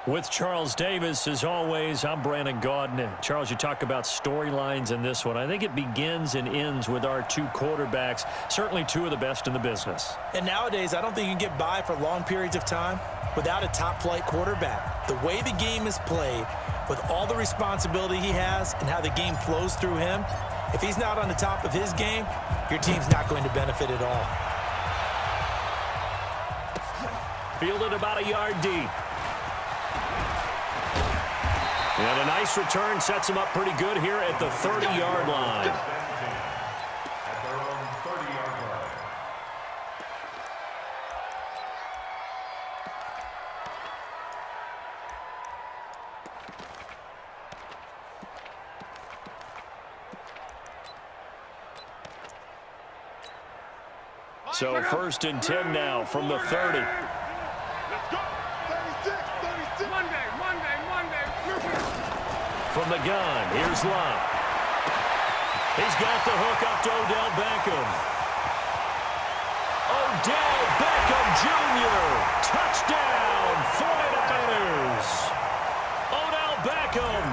With Charles Davis, as always, I'm Brandon Gaudin. Charles, you talk about storylines in this one. I think it begins and ends with our two quarterbacks, certainly two of the best in the business. And nowadays, I don't think you can get by for long periods of time without a top-flight quarterback. The way the game is played, with all the responsibility he has and how the game flows through him, if he's not on the top of his game, your team's not going to benefit at all. Fielded about a yard deep. And a nice return sets him up pretty good here at the 30-yard line. At their own 30-yard line. So 1st and 10 now from the 30. Let's go. 36, 36. Monday. From the gun, here's Love. He's got the hook up to Odell Beckham. Odell Beckham Jr. Touchdown, 49ers. Odell Beckham,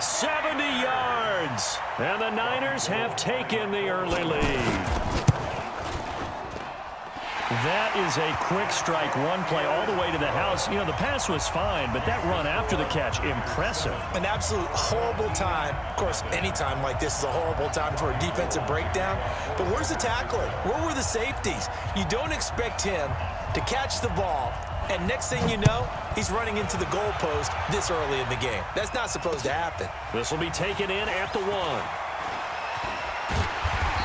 70 yards. And the Niners have taken the early lead. That is a quick strike, one play all the way to the house. You know, the pass was fine, but that run after the catch, impressive. An absolute horrible time. Of course, any time like this is a horrible time for a defensive breakdown. But where's the tackler? Where were the safeties? You don't expect him to catch the ball, and next thing you know, he's running into the goalpost this early in the game. That's not supposed to happen. This will be taken in at the 1.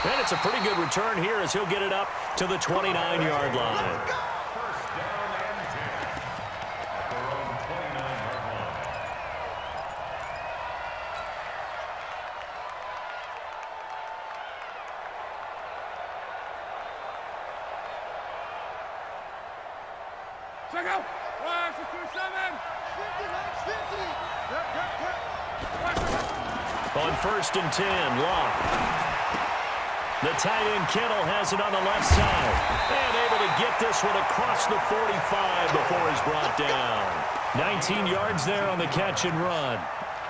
And it's a pretty good return here as he'll get it up to the 29-yard line. First down and 10. At their own 29-yard line. Check out. 50. On 1st and 10, Locke. The tight end Kittle has it on the left side. And able to get this one across the 45 before he's brought down. 19 yards there on the catch and run.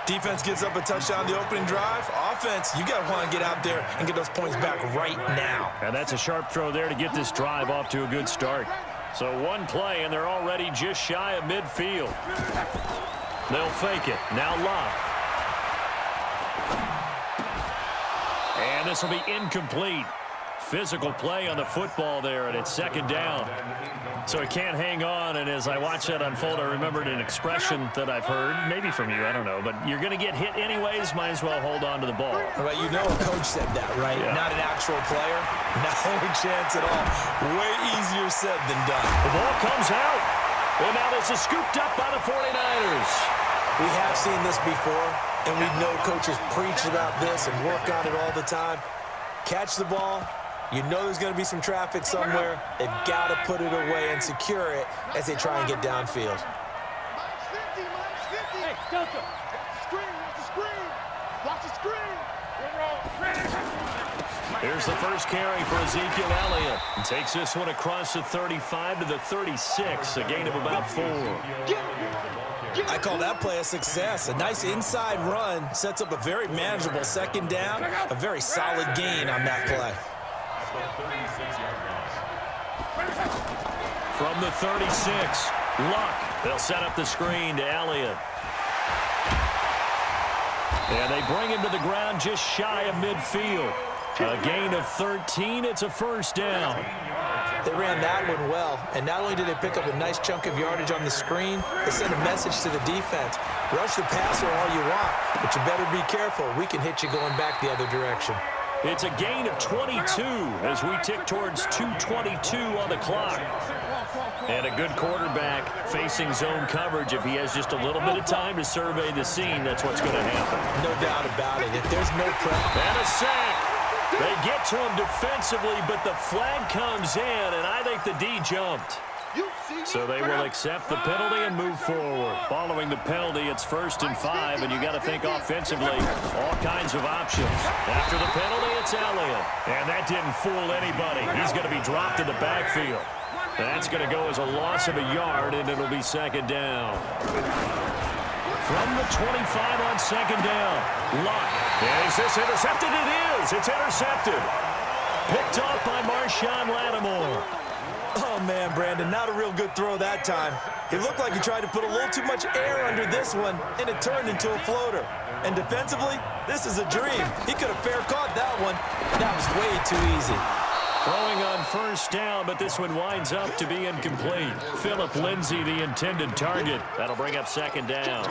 Defense gives up a touchdown the opening drive. Offense, you got to want to get out there and get those points back right now. And that's a sharp throw there to get this drive off to a good start. So one play, and they're already just shy of midfield. They'll fake it. Now Locke. And this will be incomplete. Physical play on the football there, and it's 2nd down. So he can't hang on, and as I watch that unfold, I remembered an expression that I've heard, maybe from you, I don't know, but you're going to get hit anyways, might as well hold on to the ball. Well, you know a coach said that, right? Yeah. Not an actual player. No chance at all. Way easier said than done. The ball comes out. Well, now this is scooped up by the 49ers. We have seen this before, and we know coaches preach about this and work on it all the time. Catch the ball. You know there's going to be some traffic somewhere. They've got to put it away and secure it as they try and get downfield. Hey, Delta. Screen. Watch the screen. Watch the screen. Here's the first carry for Ezekiel Elliott. He takes this one across the 35 to the 36, a gain of about 4. I call that play a success. A nice inside run sets up a very manageable 2nd down. A very solid gain on that play. From the 36, Luck. They'll set up the screen to Elliott. And they bring him to the ground just shy of midfield. A gain of 13. It's a 1st down. They ran that one well, and not only did they pick up a nice chunk of yardage on the screen, they sent a message to the defense. Rush the passer all you want, but you better be careful. We can hit you going back the other direction. It's a gain of 22 as we tick towards 2:22 on the clock. And a good quarterback facing zone coverage. If he has just a little bit of time to survey the scene, that's what's going to happen. No doubt about it. If there's no pressure. And a sack. They get to him defensively, but the flag comes in, and I think the D jumped. So they will accept the penalty and move forward. Following the penalty, it's 1st and 5, and you got to think offensively, all kinds of options. After the penalty, it's Elliott. And that didn't fool anybody. He's going to be dropped in the backfield. That's going to go as a loss of a yard, and it'll be second down. From the 25 on second down, Luck. And is this intercepted? It is. It's intercepted. Picked off by Marshawn Lattimore. Oh, man, Brandon, not a real good throw that time. It looked like he tried to put a little too much air under this one, and it turned into a floater. And defensively, this is a dream. He could have fair caught that one. That was way too easy. Throwing on first down, but this one winds up to be incomplete. Phillip Lindsay, the intended target. That'll bring up second down.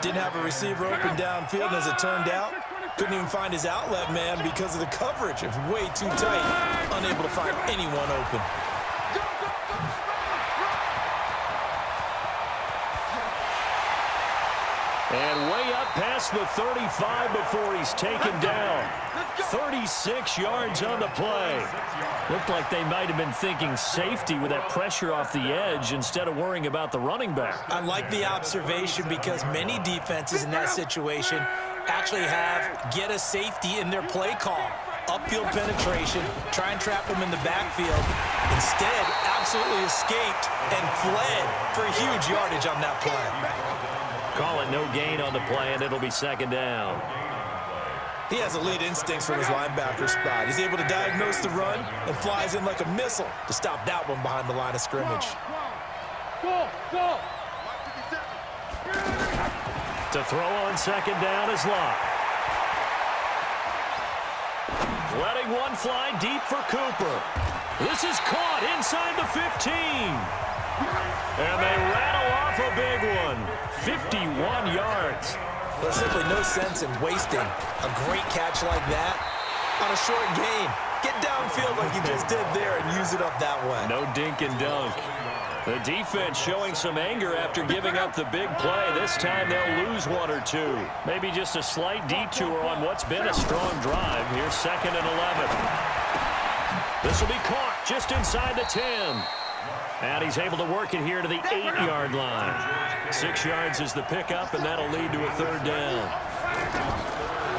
Didn't have a receiver open downfield, and as it turned out, couldn't even find his outlet man because of the coverage. It was way too tight. Unable to find anyone open. And way up past the 35 before he's taken down. 36 yards on the play. Looked like they might have been thinking safety with that pressure off the edge instead of worrying about the running back. I like the observation because many defenses in that situation actually have get a safety in their play call. Upfield penetration, try and trap him in the backfield. Instead, absolutely escaped and fled for huge yardage on that play. Call it no gain on the play, and it'll be second down. He has elite instincts from his linebacker spot. He's able to diagnose the run and flies in like a missile to stop that one behind the line of scrimmage. Go! To throw on second down is Locke. Letting one fly deep for Cooper. This is caught inside the 15. And they rattle off a big one. 51 yards. There's simply no sense in wasting a great catch like that on a short gain. Get downfield like you just did there and use it up that way. No dink and dunk. The defense showing some anger after giving up the big play. This time they'll lose one or two. Maybe just a slight detour on what's been a strong drive. Here's second and 11. This will be caught just inside the 10. And he's able to work it here to the 8-yard line. 6 yards is the pickup, and that'll lead to a third down.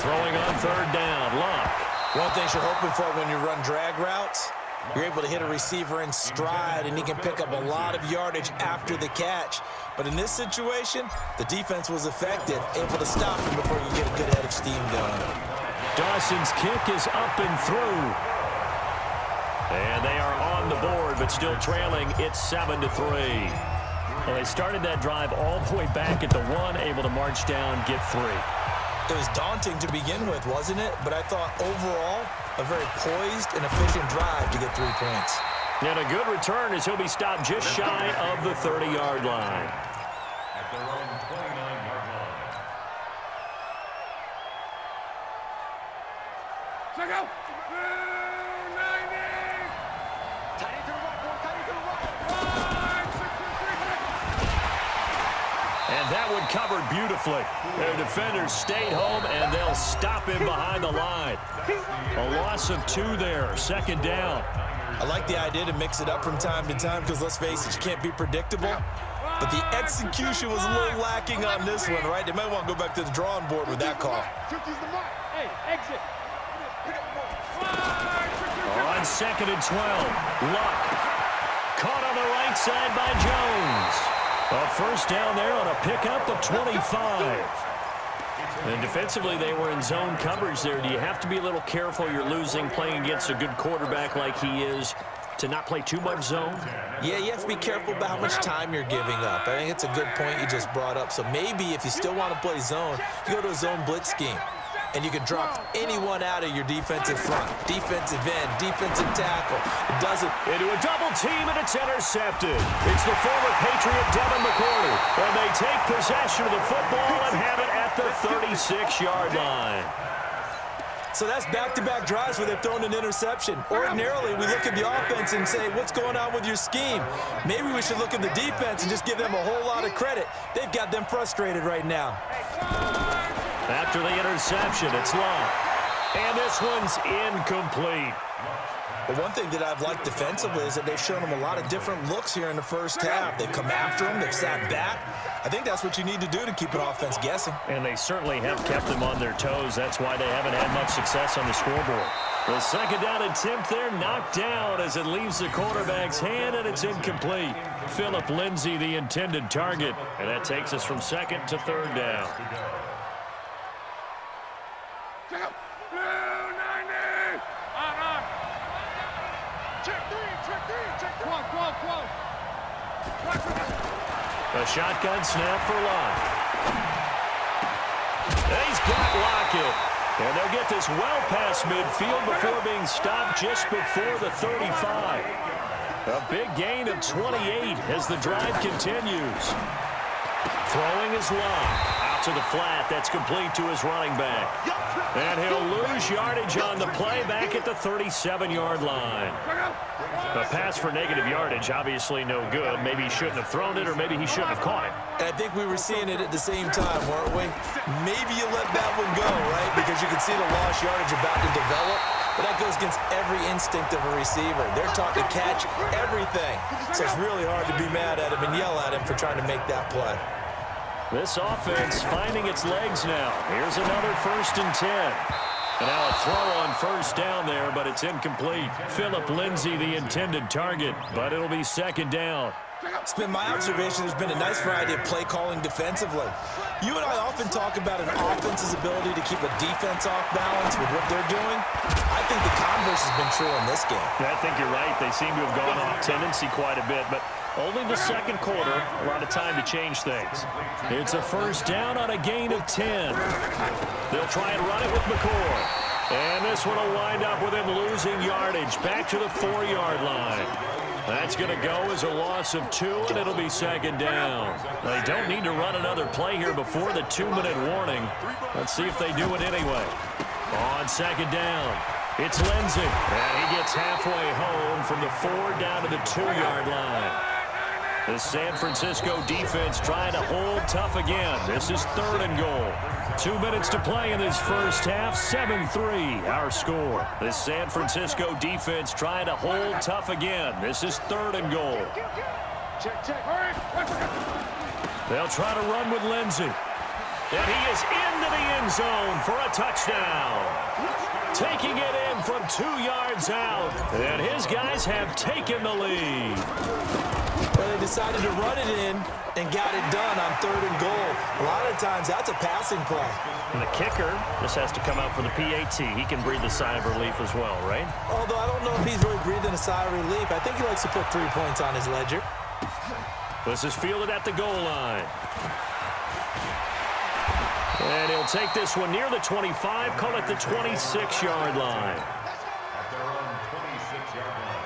Throwing on third down, Luck. One thing you're hoping for when you run drag routes, you're able to hit a receiver in stride, and he can pick up a lot of yardage after the catch. But in this situation, the defense was effective, able to stop him before you get a good head of steam going. Dawson's kick is up and through. And they are on the board, but still trailing. It's 7-3. Well, they started that drive all the way back at the 1, able to march down, get 3. It was daunting to begin with, wasn't it? But I thought overall, a very poised and efficient drive to get 3 points. And a good return as he'll be stopped just shy of the 30-yard line. At their own 29-yard line. Check out! 90! Tight to the right, boy, tight to the right. 5, 6, 3, 6. And that one covered beautifully. Their defenders stayed home, and they'll stop him behind the line. A loss of 2 there, second down. I like the idea to mix it up from time to time because, let's face it, you can't be predictable. But the execution was a little lacking on this one, right? They might want to go back to the drawing board with that call. Hey, exit. On second and 12, Luck. Caught on the right side by Jones. A first down there on a pickup of 25. And defensively, they were in zone coverage there. Do you have to be a little careful? You're losing, playing against a good quarterback like he is, to not play too much zone? Yeah, you have to be careful about how much time you're giving up. I think it's a good point you just brought up. So maybe if you still want to play zone, you go to a zone blitz scheme. And you can drop anyone out of your defensive front. Defensive end, defensive tackle. It doesn't. Into a double team, and it's intercepted. It's the former Patriot Devin McCourty. And they take possession of the football and have it at the 36-yard line. So that's back-to-back drives where they've thrown an interception. Ordinarily, we look at the offense and say, what's going on with your scheme? Maybe we should look at the defense and just give them a whole lot of credit. They've got them frustrated right now. After the interception, it's Long. And this one's incomplete. But one thing that I've liked defensively is that they've shown them a lot of different looks here in the first half. They've come after them. They've sat back. I think that's what you need to do to keep an offense guessing. And they certainly have kept them on their toes. That's why they haven't had much success on the scoreboard. The second down attempt there knocked down as it leaves the quarterback's hand, and it's incomplete. Philip Lindsay, the intended target. And that takes us from second to third down. Check out. Blue 90. On. Check three. Quo. A shotgun snap for Locke. And he's got Lockett. And they'll get this well past midfield before being stopped just before the 35. A big gain of 28 as the drive continues. Throwing is Locke. Out to the flat. That's complete to his running back. And he'll lose yardage on the play back at the 37-yard line. A pass for negative yardage, obviously no good. Maybe he shouldn't have thrown it, or maybe he shouldn't have caught it. And I think we were seeing it at the same time, weren't we? Maybe you let that one go, right? Because you can see the lost yardage about to develop. But that goes against every instinct of a receiver. They're taught to catch everything. So it's really hard to be mad at him and yell at him for trying to make that play. This offense finding its legs now. Here's another 1st and 10. And now a throw on first down there, but it's incomplete. Philip Lindsay, the intended target, but it'll be second down. It's been my observation there's been a nice variety of play calling defensively. You and I often talk about an offense's ability to keep a defense off balance with what they're doing. I think the converse has been true in this game. I think you're right. They seem to have gone off tendency quite a bit, but only the second quarter, a lot of time to change things. It's a first down on a gain of 10. They'll try and run it with McCoy. And this one will wind up with him losing yardage back to the 4-yard line. That's going to go as a loss of 2, and it'll be second down. They don't need to run another play here before the 2-minute warning. Let's see if they do it anyway. On second down, it's Lindsay. And he gets halfway home from the 4 down to the 2-yard line. The San Francisco defense trying to hold tough again. This is 3rd and goal. 2 minutes to play in this first half. 7-3 our score. The San Francisco defense trying to hold tough again. This is 3rd and goal. They'll try to run with Lindsay. And he is into the end zone for a touchdown. Taking it in from 2 yards out. And his guys have taken the lead. Well, they decided to run it in and got it done on 3rd and goal. A lot of times, that's a passing play. And the kicker just has to come out for the PAT. He can breathe a sigh of relief as well, right? Although I don't know if he's really breathing a sigh of relief. I think he likes to put 3 points on his ledger. This is fielded at the goal line. And he'll take this one near the 25, call it the 26-yard line. At their own 26-yard line.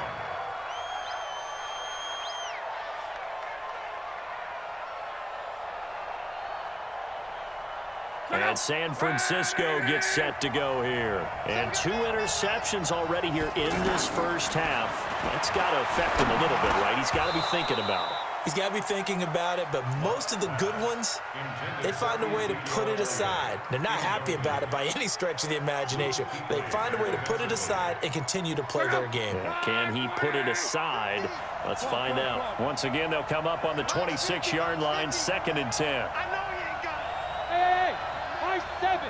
And San Francisco gets set to go here. And 2 interceptions already here in this first half. That's got to affect him a little bit, right? He's got to be thinking about it. He's got to be thinking about it, but most of the good ones, they find a way to put it aside. They're not happy about it by any stretch of the imagination. They find a way to put it aside and continue to play their game. Can he put it aside? Let's find out. Once again, they'll come up on the 26-yard line, 2nd and 10. I know you ain't got it. Hey, high 7.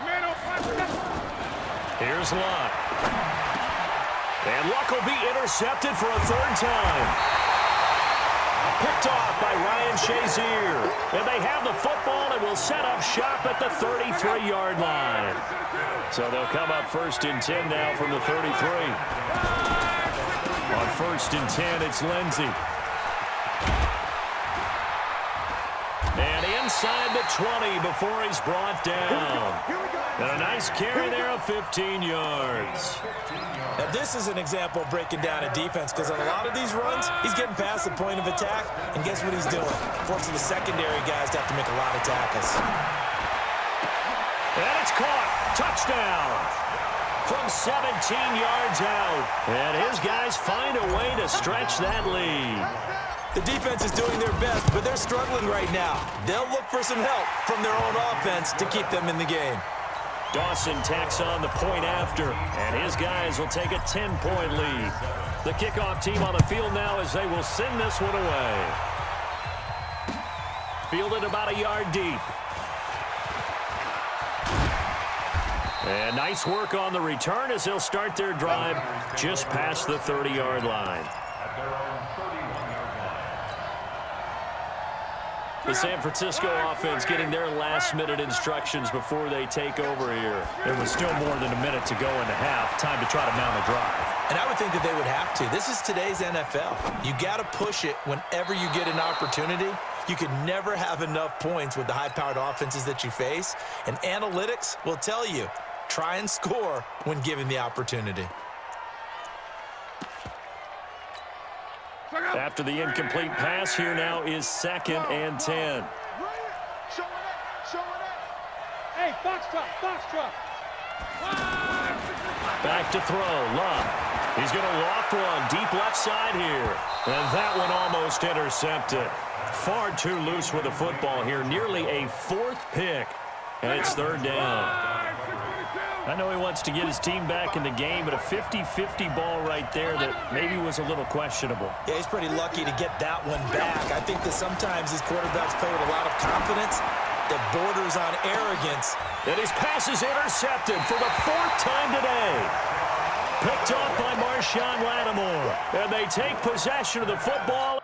Man, Here's Locke. And Luck will be intercepted for a 3rd time. Picked off by Ryan Shazier. And they have the football and will set up shop at the 33-yard line. So they'll come up 1st and 10 now from the 33. On 1st and 10, it's Lindsay. And inside the 20 before he's brought down. And a nice carry there of 15 yards. Now, this is an example of breaking down a defense because on a lot of these runs, he's getting past the point of attack, and guess what he's doing? Forcing the secondary guys to have to make a lot of tackles. And it's caught. Touchdown. From 17 yards out. And his guys find a way to stretch that lead. The defense is doing their best, but they're struggling right now. They'll look for some help from their own offense to keep them in the game. Dawson tacks on the point after, and his guys will take a 10-point lead. The kickoff team on the field now as they will send this one away. Fielded about a yard deep. And nice work on the return as they'll start their drive just past the 30-yard line. At their own 31-yard line. The San Francisco offense getting their last-minute instructions before they take over here. There was still more than a minute to go in the half. Time to try to mount a drive. And I would think that they would have to. This is today's NFL. You got to push it whenever you get an opportunity. You could never have enough points with the high-powered offenses that you face. And analytics will tell you, try and score when given the opportunity. After the incomplete pass, here now is 2nd and 10. Hey, box truck. Back to throw, Love. He's going to loft one deep left side here. And that one almost intercepted. Far too loose with the football here. Nearly a 4th pick. And it's 3rd down. I know he wants to get his team back in the game, but a 50-50 ball right there that maybe was a little questionable. Yeah, he's pretty lucky to get that one back. I think that sometimes these quarterbacks play with a lot of confidence that borders on arrogance. And his pass is intercepted for the 4th time today. Picked off by Marshawn Lattimore. And they take possession of the football.